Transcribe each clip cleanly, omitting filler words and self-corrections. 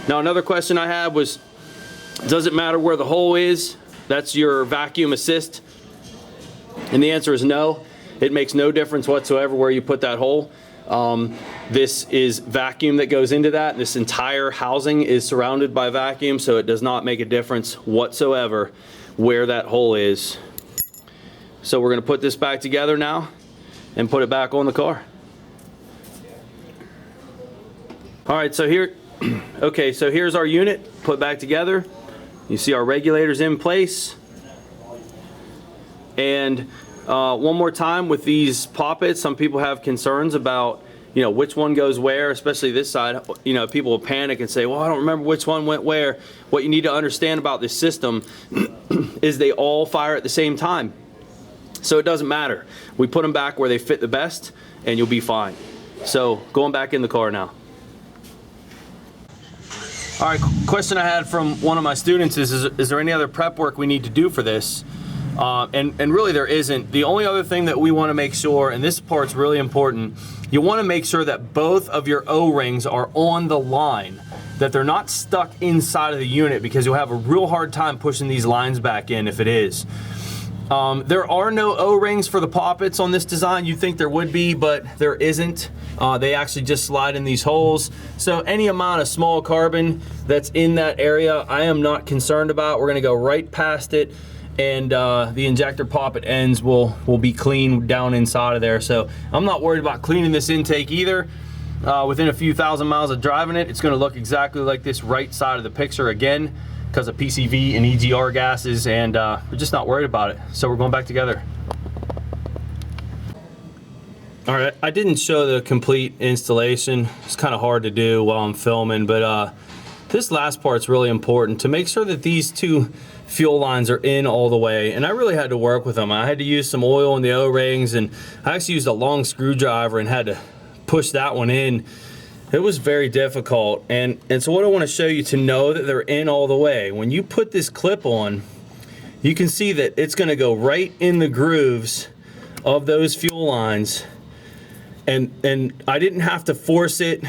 Now another question I had was, does it matter where the hole is? That's your vacuum assist. And the answer is no. It makes no difference whatsoever where you put that hole. This is vacuum that goes into that. This entire housing is surrounded by vacuum, so it does not make a difference whatsoever where that hole is. So we're going to put this back together now and put it back on the car. All right, so here, okay, so here's our unit put back together. You see our regulators in place. And one more time with these poppets, some people have concerns about, you know, which one goes where, especially this side. You know, people will panic and say, well, I don't remember which one went where. What you need to understand about this system is they all fire at the same time. So it doesn't matter. We put them back where they fit the best and you'll be fine. So going back in the car now. All right, question I had from one of my students is there any other prep work we need to do for this? And really there isn't. The only other thing that we want to make sure, and this part's really important, you want to make sure that both of your O-rings are on the line, that they're not stuck inside of the unit, because you'll have a real hard time pushing these lines back in if it is. There are no O-rings for the poppets on this design. You'd think there would be, but there isn't. They actually just slide in these holes. So any amount of small carbon that's in that area, I am not concerned about. We're gonna go right past it, and the injector poppet ends will be clean down inside of there. So I'm not worried about cleaning this intake either. Within a few thousand miles of driving it, it's gonna look exactly like this right side of the picture again, because of PCV and EGR gases, and we're just not worried about it. So we're going back together. All right, I didn't show the complete installation. It's kind of hard to do while I'm filming, but this last part's really important to make sure that these two fuel lines are in all the way. And I really had to work with them. I had to use some oil in the O-rings, and I actually used a long screwdriver and had to push that one in. It was very difficult, and so what I want to show you to know that they're in all the way, when you put this clip on, you can see that it's going to go right in the grooves of those fuel lines, and I didn't have to force it.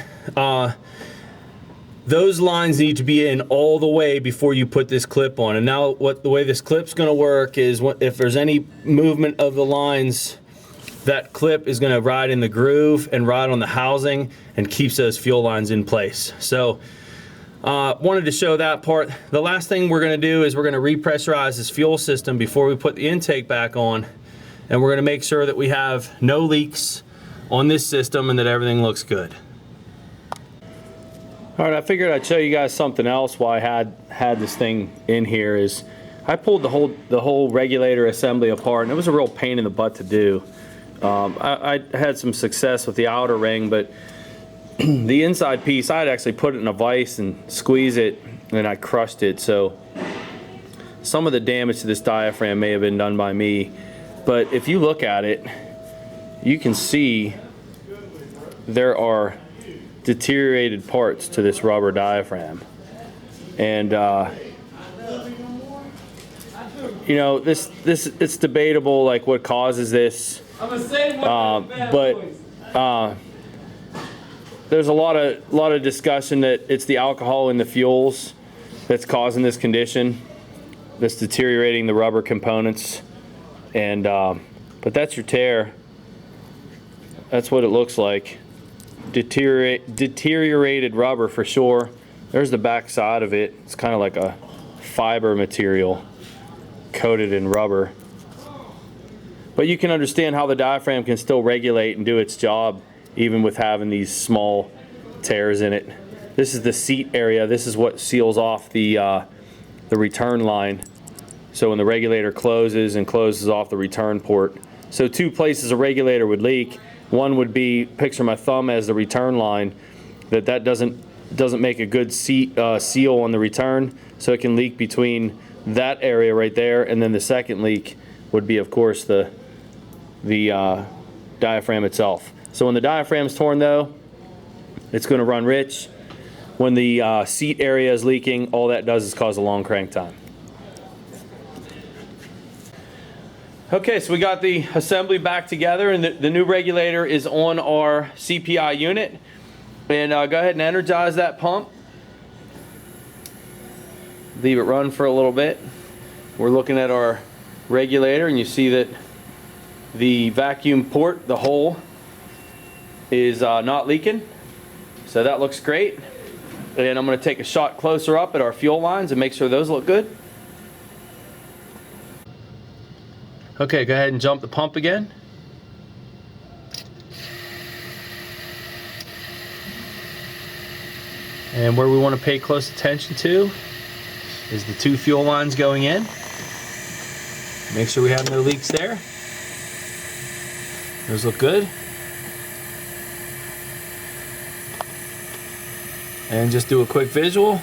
Those lines need to be in all the way before you put this clip on. And now the way this clip's going to work is if there's any movement of the lines, that clip is going to ride in the groove and ride on the housing and keeps those fuel lines in place. So wanted to show that part. The last thing we're going to do is we're going to repressurize this fuel system before we put the intake back on, and we're going to make sure that we have no leaks on this system and that everything looks good. All right, I figured I'd show you guys something else why I had this thing in here. Is I pulled the whole regulator assembly apart, and it was a real pain in the butt to do. I had some success with the outer ring, but the inside piece, I'd actually put it in a vise and squeeze it, and I crushed it. So some of the damage to this diaphragm may have been done by me, but if you look at it, you can see there are deteriorated parts to this rubber diaphragm. And you know, it's debatable like what causes this. But there's a lot of discussion that it's the alcohol in the fuels that's causing this condition, that's deteriorating the rubber components. And but that's your tear. That's what it looks like. Deteriorated rubber for sure. There's the back side of it. It's kind of like a fiber material coated in rubber. But you can understand how the diaphragm can still regulate and do its job even with having these small tears in it. This is the seat area. This is what seals off the return line. So when the regulator closes and closes off the return port. So two places a regulator would leak. One would be, picture my thumb as the return line, that doesn't make a good seal on the return, so it can leak between that area right there, and then the second leak would be, of course, the diaphragm itself. So when the diaphragm's torn though, it's going to run rich. When the seat area is leaking, all that does is cause a long crank time. Okay, so we got the assembly back together, and the new regulator is on our CPI unit. And go ahead and energize that pump. leave it run for a little bit. We're looking at our regulator, and you see that the vacuum port, the hole, is not leaking. So that looks great. And I'm going to take a shot closer up at our fuel lines and make sure those look good. Okay, go ahead and jump the pump again. And where we want to pay close attention to is the 2 fuel lines going in. Make sure we have no leaks there. Those look good. And just do a quick visual.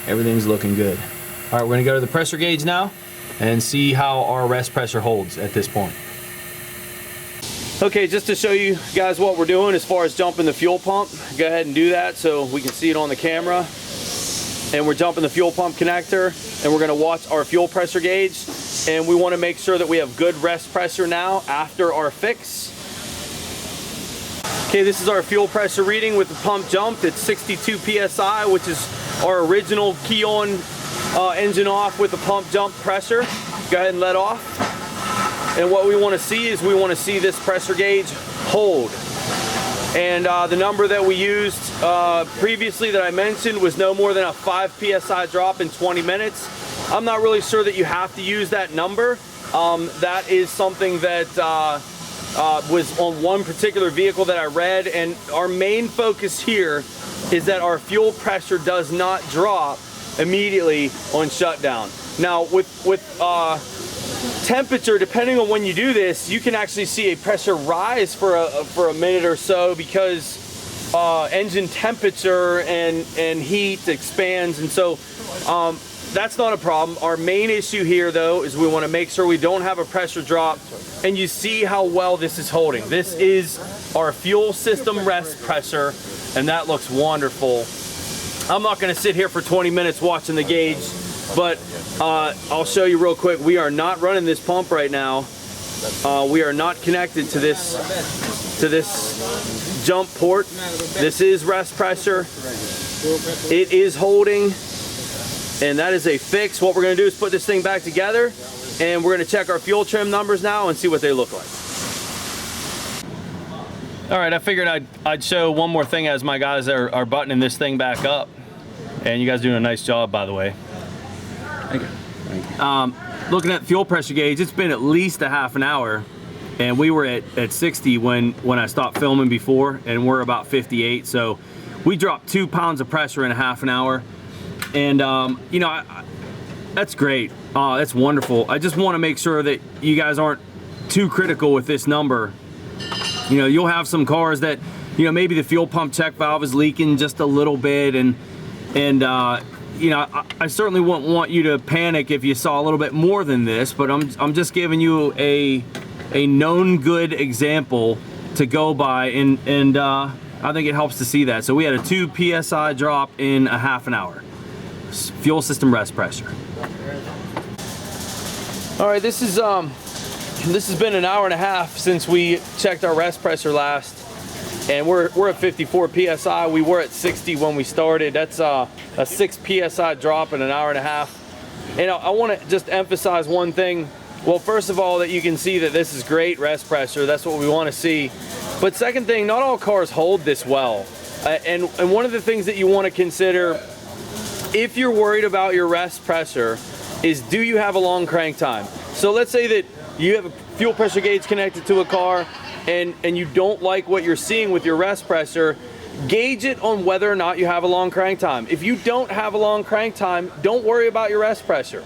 Everything's looking good. All right, we're gonna go to the pressure gauge now and see how our rest pressure holds at this point. Okay, just to show you guys what we're doing as far as jumping the fuel pump, go ahead and do that so we can see it on the camera. And we're jumping the fuel pump connector, and we're gonna watch our fuel pressure gauge, and we wanna make sure that we have good rest pressure now after our fix. Okay, this is our fuel pressure reading with the pump jumped. It's 62 PSI, which is our original key on, engine off with the pump jump pressure. Go ahead and let off. And what we want to see is we want to see this pressure gauge hold. And the number that we used previously that I mentioned was no more than a 5 PSI drop in 20 minutes. I'm not really sure that you have to use that number. That is something that was on one particular vehicle that I read, and our main focus here is that our fuel pressure does not drop immediately on shutdown. Now with temperature, depending on when you do this, you can actually see a pressure rise for a minute or so because engine temperature and heat expands, and so that's not a problem. Our main issue here though is we want to make sure we don't have a pressure drop, and you see how well this is holding. This is our fuel system rest pressure, and that looks wonderful. I'm not going to sit here for 20 minutes watching the gauge, but I'll show you real quick. We are not running this pump right now. We are not connected to this jump port. This is rest pressure. It is holding, and that is a fix. What we're going to do is put this thing back together, and we're going to check our fuel trim numbers now and see what they look like. All right, I figured I'd show one more thing as my guys are buttoning this thing back up. And you guys doing a nice job, by the way. Thank you. Thank you. Looking at the fuel pressure gauge, it's been at least a half an hour, and we were at 60 when I stopped filming before, and we're about 58. So we dropped 2 pounds of pressure in a half an hour, and you know, that's great. That's wonderful. I just want to make sure that you guys aren't too critical with this number. You know, you'll have some cars that, you know, maybe the fuel pump check valve is leaking just a little bit, and you know, I certainly wouldn't want you to panic if you saw a little bit more than this, but I'm just giving you a known good example to go by, and I think it helps to see that. So we had a 2 PSI drop in a half an hour. Fuel system rest pressure. All right, this has been an hour and a half since we checked our rest pressure last. And we're at 54 PSI. We were at 60 when we started. That's a 6 PSI drop in an hour and a half. And I want to just emphasize one thing. Well, first of all, that you can see that this is great rest pressure. That's what we want to see. But second thing, not all cars hold this well. And one of the things that you want to consider if you're worried about your rest pressure is, do you have a long crank time? So let's say that you have a fuel pressure gauge connected to a car, and you don't like what you're seeing with your rest pressure. Gauge it on whether or not you have a long crank time. If you don't have a long crank time, don't worry about your rest pressure.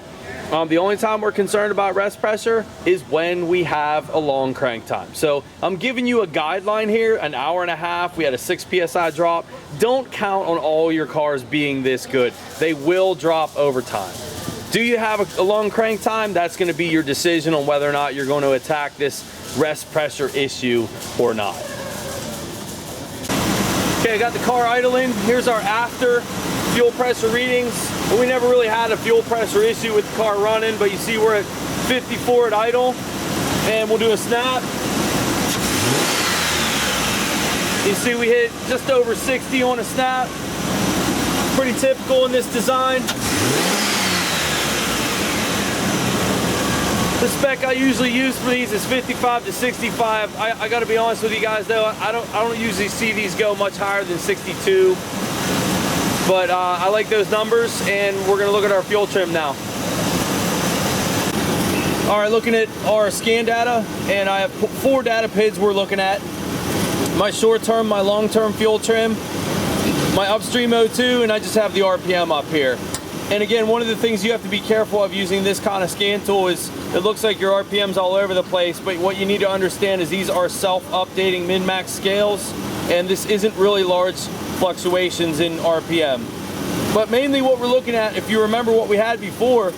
The only time we're concerned about rest pressure is when we have a long crank time. So I'm giving you a guideline here, an hour and a half. We had a 6 PSI drop. Don't count on all your cars being this good. They will drop over time. Do you have a long crank time? That's going to be your decision on whether or not you're going to attack this rest pressure issue or not. Okay, I got the car idling. Here's our after fuel pressure readings. We never really had a fuel pressure issue with the car running, but you see we're at 54 at idle, and we'll do a snap. You see we hit just over 60 on a snap. Pretty typical in this design. The spec I usually use for these is 55 to 65. I got to be honest with you guys though, I don't usually see these go much higher than 62. But I like those numbers, and we're going to look at our fuel trim now. All right, looking at our scan data, and I have 4 data PIDs we're looking at. My short-term, my long-term fuel trim, my upstream O2, and I just have the RPM up here. And again, one of the things you have to be careful of using this kind of scan tool is it looks like your RPM's all over the place, but what you need to understand is these are self-updating min-max scales, and this isn't really large fluctuations in RPM. But mainly what we're looking at, if you remember what we had before,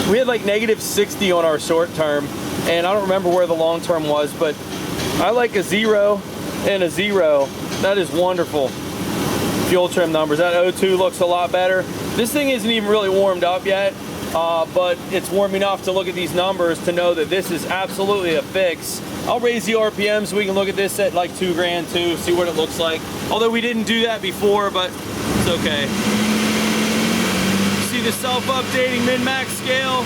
we had like negative 60 on our short term, and I don't remember where the long term was, but I like a 0 and a 0. That is wonderful. Fuel trim numbers. That O2 looks a lot better. This thing isn't even really warmed up yet, but it's warm enough to look at these numbers to know that this is absolutely a fix. I'll raise the RPM so we can look at this at like 2 grand too, see what it looks like. Although we didn't do that before, but it's okay. See the self-updating min-max scale?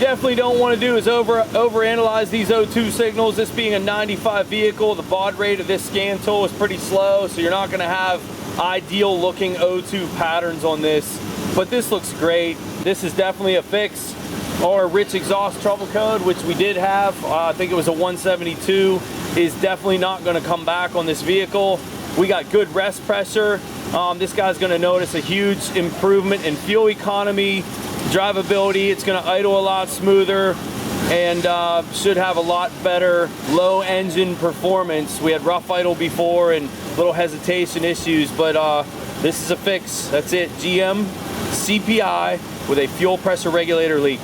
Definitely don't want to do is overanalyze these O2 signals. This being a 95 vehicle, the baud rate of this scan tool is pretty slow, so you're not going to have ideal looking O2 patterns on this, but this looks great. This is definitely a fix. Our rich exhaust trouble code, which we did have, I think it was a 172, is definitely not going to come back on this vehicle. We got good rest pressure. This guy's going to notice a huge improvement in fuel economy, drivability. It's going to idle a lot smoother, and should have a lot better low engine performance. We had rough idle before and little hesitation issues, but this is a fix. That's it. GM CPI with a fuel pressure regulator leak.